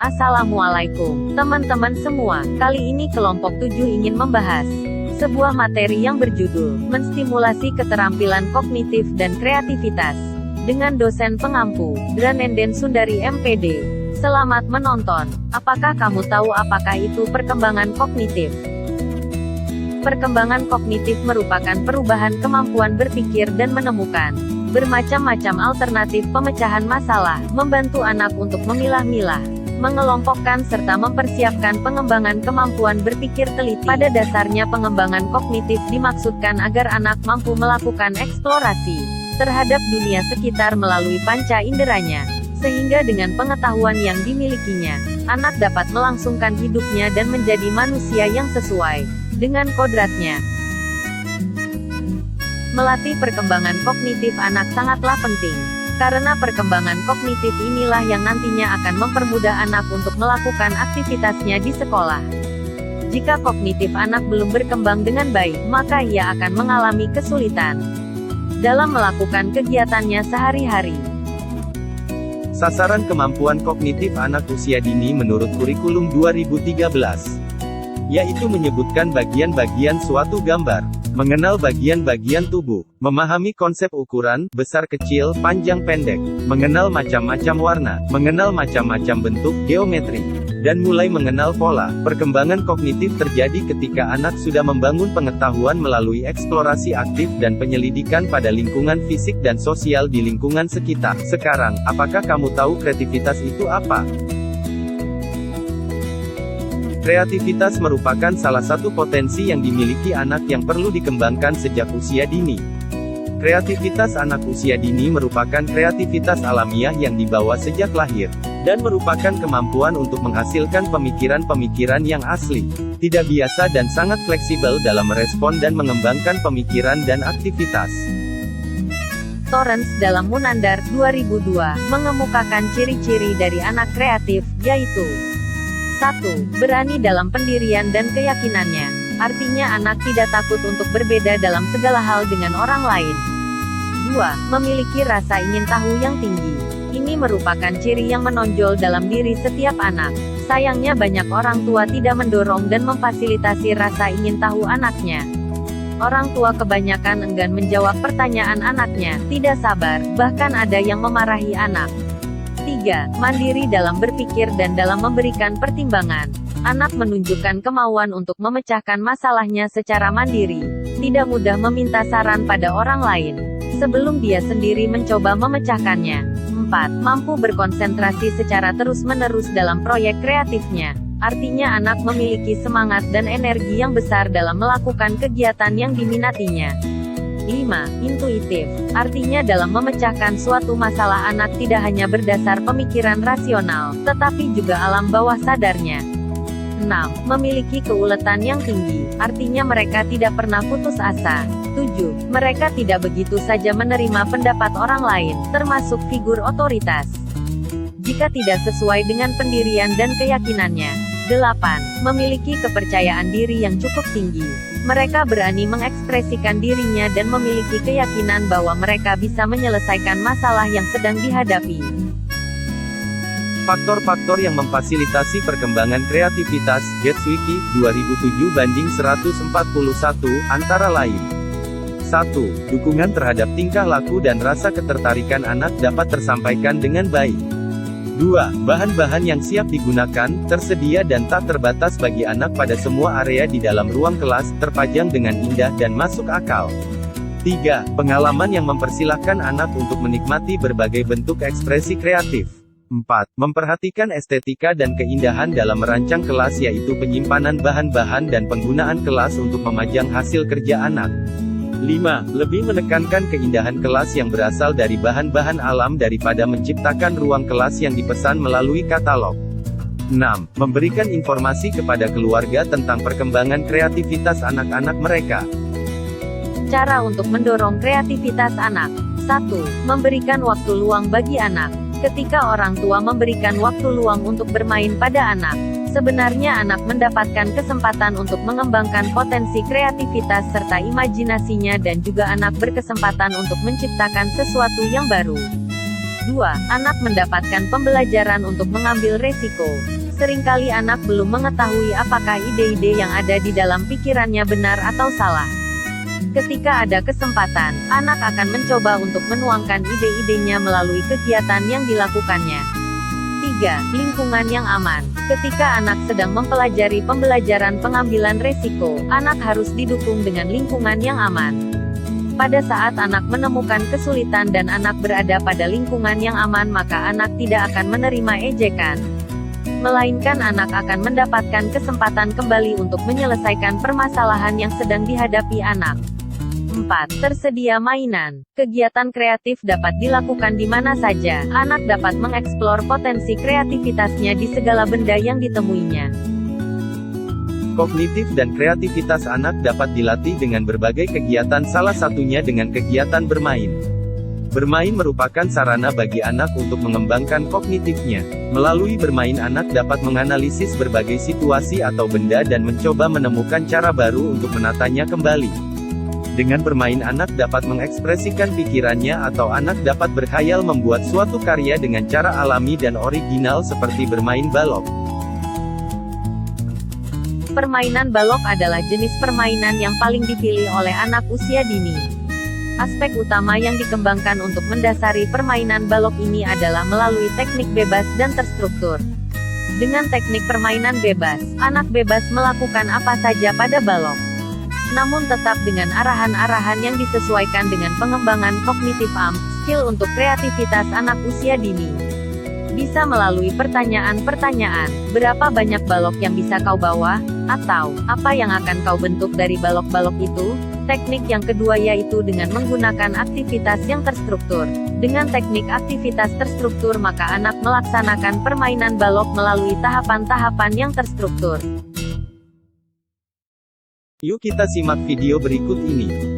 Assalamualaikum, teman-teman semua. Kali ini kelompok 7 ingin membahas sebuah materi yang berjudul Menstimulasi Keterampilan Kognitif dan Kreativitas dengan dosen pengampu, Dranenden Sundari MPD. Selamat menonton. Apakah kamu tahu apakah itu perkembangan kognitif? Perkembangan kognitif merupakan perubahan kemampuan berpikir dan menemukan bermacam-macam alternatif pemecahan masalah, membantu anak untuk memilah-milah, mengelompokkan serta mempersiapkan pengembangan kemampuan berpikir teliti. Pada dasarnya pengembangan kognitif dimaksudkan agar anak mampu melakukan eksplorasi terhadap dunia sekitar melalui panca inderanya, sehingga dengan pengetahuan yang dimilikinya, anak dapat melangsungkan hidupnya dan menjadi manusia yang sesuai dengan kodratnya. Melatih perkembangan kognitif anak sangatlah penting, karena perkembangan kognitif inilah yang nantinya akan mempermudah anak untuk melakukan aktivitasnya di sekolah. Jika kognitif anak belum berkembang dengan baik, maka ia akan mengalami kesulitan dalam melakukan kegiatannya sehari-hari. Sasaran kemampuan kognitif anak usia dini menurut kurikulum 2013, yaitu menyebutkan bagian-bagian suatu gambar, mengenal bagian-bagian tubuh, memahami konsep ukuran, besar kecil, panjang pendek, mengenal macam-macam warna, mengenal macam-macam bentuk, geometri, dan mulai mengenal pola. Perkembangan kognitif terjadi ketika anak sudah membangun pengetahuan melalui eksplorasi aktif dan penyelidikan pada lingkungan fisik dan sosial di lingkungan sekitar. Sekarang, apakah kamu tahu kreativitas itu apa? Kreativitas merupakan salah satu potensi yang dimiliki anak yang perlu dikembangkan sejak usia dini. Kreativitas anak usia dini merupakan kreativitas alamiah yang dibawa sejak lahir, dan merupakan kemampuan untuk menghasilkan pemikiran-pemikiran yang asli, tidak biasa dan sangat fleksibel dalam merespon dan mengembangkan pemikiran dan aktivitas. Torrance dalam Munandar 2002 mengemukakan ciri-ciri dari anak kreatif, yaitu 1. Berani dalam pendirian dan keyakinannya. Artinya anak tidak takut untuk berbeda dalam segala hal dengan orang lain. 2. Memiliki rasa ingin tahu yang tinggi. Ini merupakan ciri yang menonjol dalam diri setiap anak. Sayangnya banyak orang tua tidak mendorong dan memfasilitasi rasa ingin tahu anaknya. Orang tua kebanyakan enggan menjawab pertanyaan anaknya, tidak sabar, bahkan ada yang memarahi anak. 3. Mandiri dalam berpikir dan dalam memberikan pertimbangan. Anak menunjukkan kemauan untuk memecahkan masalahnya secara mandiri, tidak mudah meminta saran pada orang lain sebelum dia sendiri mencoba memecahkannya. 4. Mampu berkonsentrasi secara terus-menerus dalam proyek kreatifnya. Artinya anak memiliki semangat dan energi yang besar dalam melakukan kegiatan yang diminatinya. 5. Intuitif. Artinya dalam memecahkan suatu masalah anak tidak hanya berdasar pemikiran rasional, tetapi juga alam bawah sadarnya. 6. Memiliki keuletan yang tinggi. Artinya mereka tidak pernah putus asa. 7. Mereka tidak begitu saja menerima pendapat orang lain, termasuk figur otoritas, jika tidak sesuai dengan pendirian dan keyakinannya. 8. Memiliki kepercayaan diri yang cukup tinggi. Mereka berani mengekspresikan dirinya dan memiliki keyakinan bahwa mereka bisa menyelesaikan masalah yang sedang dihadapi. Faktor-faktor yang memfasilitasi perkembangan kreativitas, Gates-Wiki, 2007/141, antara lain. 1. Dukungan terhadap tingkah laku dan rasa ketertarikan anak dapat tersampaikan dengan baik. 2. Bahan-bahan yang siap digunakan, tersedia dan tak terbatas bagi anak pada semua area di dalam ruang kelas, terpajang dengan indah dan masuk akal. 3. Pengalaman yang mempersilahkan anak untuk menikmati berbagai bentuk ekspresi kreatif. 4. Memperhatikan estetika dan keindahan dalam merancang kelas, yaitu penyimpanan bahan-bahan dan penggunaan kelas untuk memajang hasil kerja anak. 5. Lebih menekankan keindahan kelas yang berasal dari bahan-bahan alam daripada menciptakan ruang kelas yang dipesan melalui katalog. 6. Memberikan informasi kepada keluarga tentang perkembangan kreativitas anak-anak mereka. Cara untuk mendorong kreativitas anak. 1. Memberikan waktu luang bagi anak. Ketika orang tua memberikan waktu luang untuk bermain pada anak, sebenarnya anak mendapatkan kesempatan untuk mengembangkan potensi kreativitas serta imajinasinya dan juga anak berkesempatan untuk menciptakan sesuatu yang baru. 2. Anak mendapatkan pembelajaran untuk mengambil resiko. Seringkali anak belum mengetahui apakah ide-ide yang ada di dalam pikirannya benar atau salah. Ketika ada kesempatan, anak akan mencoba untuk menuangkan ide-idenya melalui kegiatan yang dilakukannya. 3. Lingkungan yang aman. Ketika anak sedang mempelajari pembelajaran pengambilan resiko, anak harus didukung dengan lingkungan yang aman. Pada saat anak menemukan kesulitan dan anak berada pada lingkungan yang aman, maka anak tidak akan menerima ejekan. Melainkan anak akan mendapatkan kesempatan kembali untuk menyelesaikan permasalahan yang sedang dihadapi anak. 4. Tersedia mainan. Kegiatan kreatif dapat dilakukan di mana saja. Anak dapat mengeksplor potensi kreativitasnya di segala benda yang ditemuinya. Kognitif dan kreativitas anak dapat dilatih dengan berbagai kegiatan, salah satunya dengan kegiatan bermain. Bermain merupakan sarana bagi anak untuk mengembangkan kognitifnya. Melalui bermain, anak dapat menganalisis berbagai situasi atau benda dan mencoba menemukan cara baru untuk menatanya kembali. Dengan bermain, anak dapat mengekspresikan pikirannya atau anak dapat berkhayal membuat suatu karya dengan cara alami dan original seperti bermain balok. Permainan balok adalah jenis permainan yang paling dipilih oleh anak usia dini. Aspek utama yang dikembangkan untuk mendasari permainan balok ini adalah melalui teknik bebas dan terstruktur. Dengan teknik permainan bebas, anak bebas melakukan apa saja pada balok. Namun tetap dengan arahan-arahan yang disesuaikan dengan pengembangan kognitif skill untuk kreativitas anak usia dini. Bisa melalui pertanyaan-pertanyaan, berapa banyak balok yang bisa kau bawa? Atau, apa yang akan kau bentuk dari balok-balok itu? Teknik yang kedua yaitu dengan menggunakan aktivitas yang terstruktur. Dengan teknik aktivitas terstruktur, maka anak melaksanakan permainan balok melalui tahapan-tahapan yang terstruktur. Yuk kita simak video berikut ini.